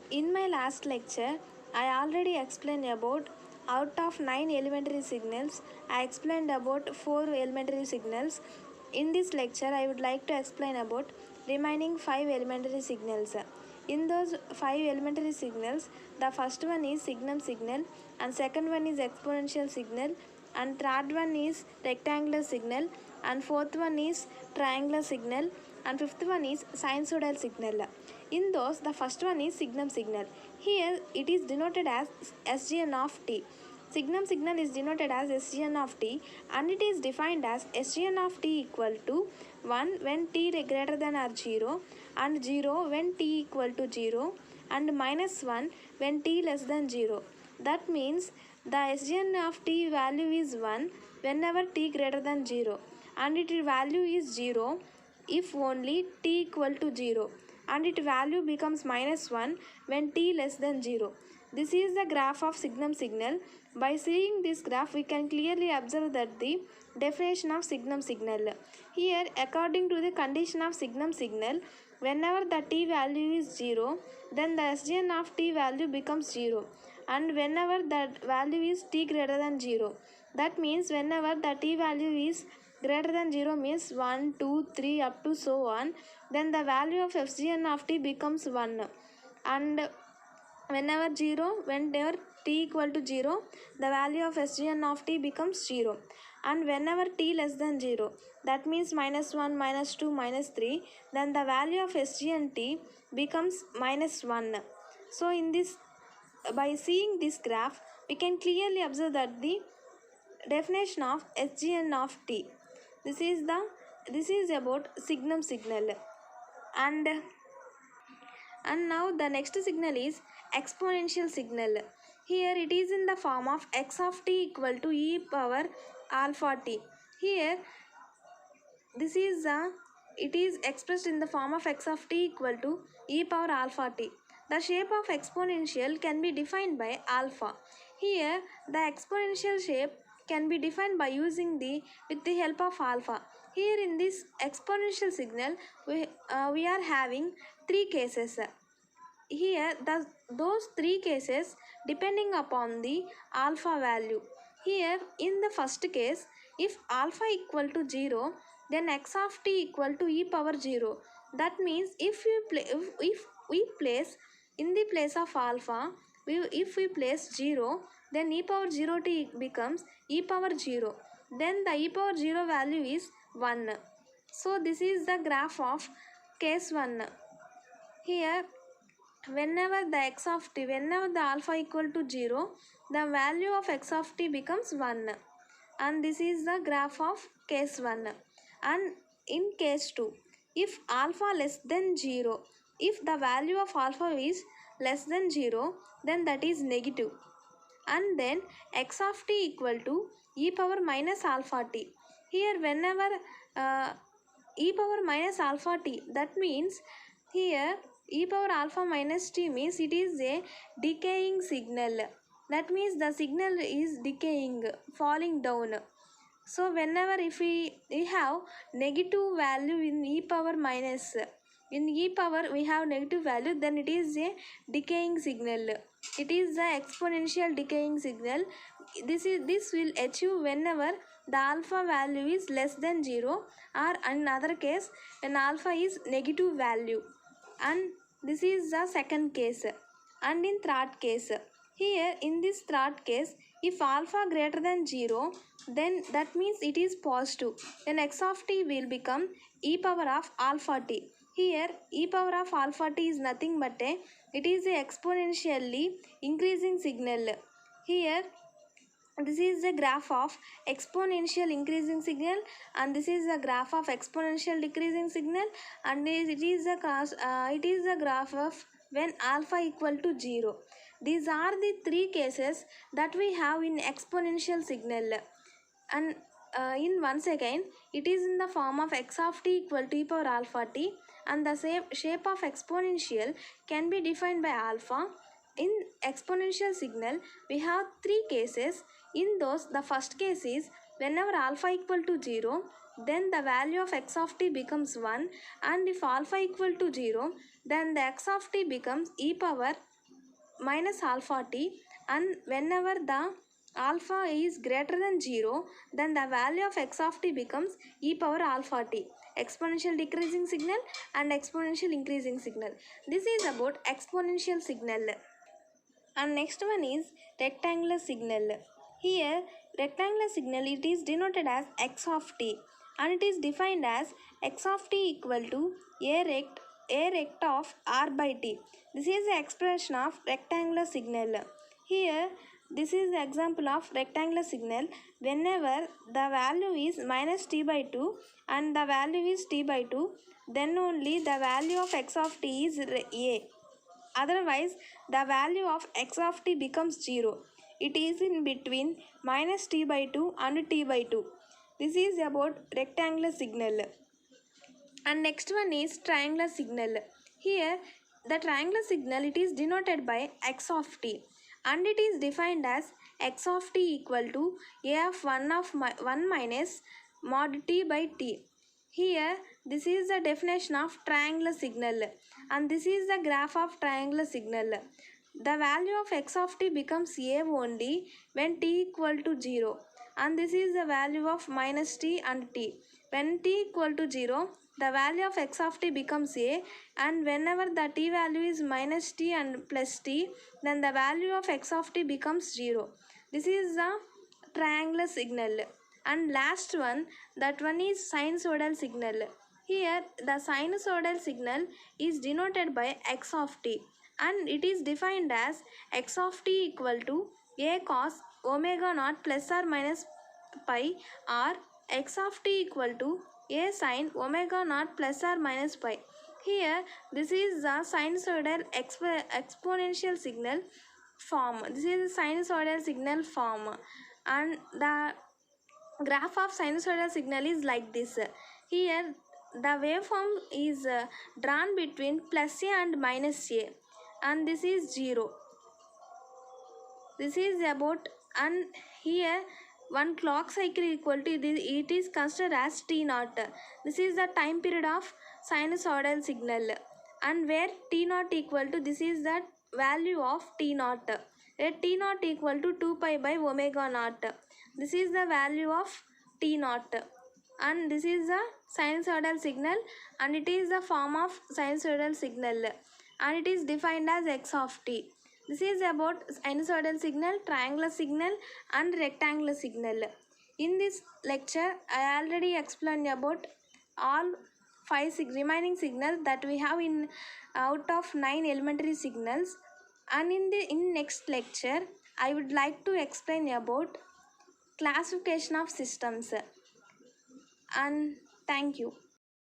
In my last lecture, I already explained about out of 9 elementary signals, I explained about 4 elementary signals. In this lecture, I would like to explain about remaining 5 elementary signals. In those 5 elementary signals, the first one is signum signal, and second one is exponential signal, and third one is rectangular signal, and fourth one is triangular signal, and fifth one is sinusoidal signal. In those, the first one is signum signal. Here it is denoted as SGN of t. Signum signal is denoted as SGN of t, and it is defined as SGN of t equal to 1 when t greater than or 0, and 0 when t equal to 0, and minus 1 when t less than 0. That means the SGN of t value is 1 whenever t greater than 0, and its value is 0 if only t equal to 0, and its value becomes minus 1 when t less than 0. This is the graph of signum signal. By seeing this graph, we can clearly observe that the definition of signum signal. Here, according to the condition of signum signal, whenever the t value is 0, then the SGN of t value becomes 0, and whenever that value is t greater than 0, that means whenever the t value is greater than 0 means 1, 2, 3 up to so on, then the value of SGN of t becomes 1, and whenever t equal to 0, the value of SGN of t becomes 0, and whenever t less than 0, that means minus 1, minus 2, minus 3, then the value of SGN t becomes minus 1. So in this, by seeing this graph, we can clearly observe that the definition of SGN of t. This is about signum signal, and now the next signal is exponential signal. Here it is in the form of x of t equal to e power alpha t. Here it is expressed in the form of x of t equal to e power alpha t. The shape of exponential can be defined by alpha. Here the exponential shape can be defined by using with the help of alpha. Here in this exponential signal, we are having 3 cases. Here those 3 cases depending upon the alpha value. Here in the first case, if alpha equal to 0, then x of t equal to e power 0. That means if we place in the place of alpha, if we place 0, then e power 0 t becomes e power 0. Then the e power 0 value is 1. So this is the graph of case 1. Here whenever the alpha equal to 0, the value of x of t becomes 1, and this is the graph of case 1. And in case 2, if alpha less than 0, if the value of alpha is less than 0, then that is negative, and then x of t equal to e power minus alpha t. Here whenever e power minus alpha t, that means here e power alpha minus t means it is a decaying signal. That means the signal is decaying, falling down. So whenever if we have negative value in e power minus, in e power we have negative value, then it is a decaying signal. It is the exponential decaying signal. This will achieve whenever the alpha value is less than 0, or in other case when alpha is negative value. And this is the second case. And in third case, here in this third case, if alpha greater than 0, then that means it is positive. Then x of t will become e power of alpha t. Here e power of alpha t is nothing but it is a exponentially increasing signal. Here this is the graph of exponential increasing signal, and this is the graph of exponential decreasing signal, and it is the graph of when alpha equal to 0. These are the 3 cases that we have in exponential signal. And in once again, it is in the form of x of t equal to e power alpha t, and the shape of exponential can be defined by alpha. In exponential signal, we have 3 cases. In those, the first case is whenever alpha equal to 0, then the value of x of t becomes 1, and if alpha equal to 0, then the x of t becomes e power minus alpha t, and whenever the alpha is greater than 0, then the value of x of t becomes e power alpha t, exponential decreasing signal and exponential increasing signal. This is about exponential signal. And next one is rectangular signal. Here rectangular signal, it is denoted as x of t, and it is defined as x of t equal to a rect of r by t. This is the expression of rectangular signal. Here this is the example of rectangular signal. Whenever the value is minus t by 2 and the value is t by 2, then only the value of x of t is a. Otherwise, the value of x of t becomes 0. It is in between minus t by 2 and t by 2. This is about rectangular signal. And next one is triangular signal. Here, the triangular signal, it is denoted by x of t, and it is defined as x of t equal to a of 1 minus mod t by t. Here, this is the definition of triangular signal, and this is the graph of triangular signal. The value of x of t becomes a only when t equal to 0, and this is the value of minus t and t. When t equal to 0, the value of x of t becomes a, and whenever the t value is minus t and plus t, then the value of x of t becomes 0. This is the triangular signal. And last one, that one is sinusoidal signal. Here the sinusoidal signal is denoted by x of t, and it is defined as x of t equal to a cos omega naught plus or minus pi, or x of t equal to a sin omega naught plus or minus pi. Here this is the sinusoidal exponential signal form. This is the sinusoidal signal form, and the graph of sinusoidal signal is like this. Here the waveform is drawn between plus a and minus a, and this is 0. This is about, and here one clock cycle equal to this, it is considered as t naught. This is the time period of sinusoidal signal, and where t naught equal to, this is the value of t naught, where t naught equal to 2 pi by omega naught. This is the value of t naught, and this is the sinusoidal signal, and it is the form of sinusoidal signal, and it is defined as x of t. This is about sinusoidal signal, triangular signal, and rectangular signal. In this lecture, I already explained about all remaining signals that we have in out of 9 elementary signals. And in next lecture, I would like to explain about classification of systems. And thank you.